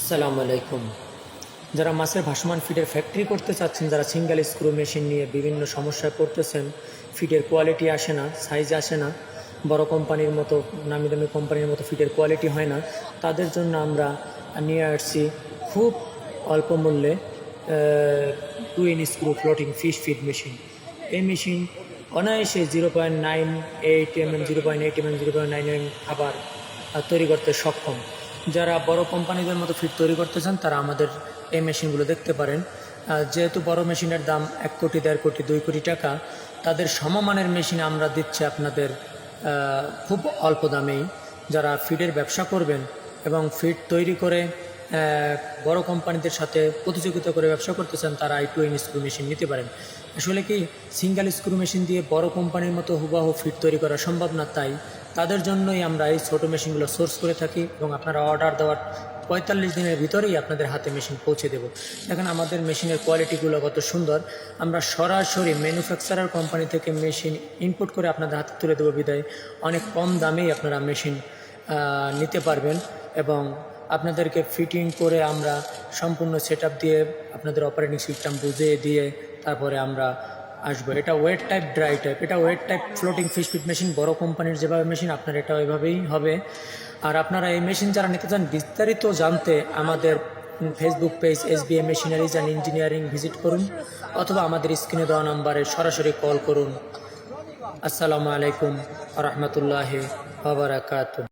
আসসালামু আলাইকুম। যারা মাছের ভাসমান ফিডের ফ্যাক্টরি করতে চাচ্ছেন, যারা সিঙ্গেল স্ক্রু মেশিন নিয়ে বিভিন্ন সমস্যায় পড়তেছেন, ফিডের কোয়ালিটি আসে না, সাইজ আসে না, বড় কোম্পানির মতো নামি দামি কোম্পানির মতো ফিডের কোয়ালিটি হয় না, তাদের জন্য আমরা নিয়ে আসছি খুব অল্প মূল্যে 2 in screw floating fish feed machine. এই মেশিন অনায়াসে 0.98 mm, 0.8 mm, 0.9 mm খাবার তৈরি করতে সক্ষম। যারা বড় কোম্পানিদের মতো ফিড তৈরি করতে চান তারা আমাদের এই মেশিনগুলো দেখতে পারেন। যেহেতু বড় মেশিনের দাম 1 কোটি, 1.5 কোটি, 2 কোটি টাকা, তাদের সমমানের মেশিন আমরা দিচ্ছি আপনাদের খুব অল্প দামেই। যারা ফিডের ব্যবসা করবেন এবং ফিড তৈরি করে বড় কোম্পানিদের সাথে প্রতিযোগিতা করে ব্যবসা করতে চান, তারা এই 2 ইন স্ক্রু মেশিন নিতে পারেন। আসলে কি সিঙ্গেল স্ক্রু মেশিন দিয়ে বড় কোম্পানির মতো হুবাহু ফিড তৈরি করা সম্ভব না, তাই তাদের জন্যই আমরা এই ছোটো মেশিনগুলো সোর্স করে থাকি এবং আপনারা অর্ডার দেওয়ার 45 দিনের ভিতরেই আপনাদের হাতে মেশিন পৌঁছে দেব। দেখেন আমাদের মেশিনের কোয়ালিটিগুলো কত সুন্দর। আমরা সরাসরি ম্যানুফ্যাকচারার কোম্পানি থেকে মেশিন ইনপুট করে আপনাদের হাতে তুলে দেবো বিদায় অনেক কম দামেই আপনারা মেশিন নিতে পারবেন এবং আপনাদেরকে ফিটিং করে আমরা সম্পূর্ণ সেটআপ দিয়ে আপনাদের অপারেটিং সিস্টেম বুঝিয়ে দিয়ে তারপরে আমরা আসবো। এটা ওয়েট টাইপ, ড্রাই টাইপ, এটা wet type floating fish feed machine. বড় কোম্পানির যেভাবে মেশিন আপনার এটা ওইভাবেই হবে। আর আপনারা এই মেশিন যারা নিতে চান বিস্তারিত জানতে আমাদের Facebook page SBA machineries and engineering visit করুন অথবা আমাদের স্ক্রিনে দেওয়া নাম্বারে সরাসরি কল করুন। আসসালামু আলাইকুম ওয়া রাহমাতুল্লাহি ওয়া বারাকাতুহু।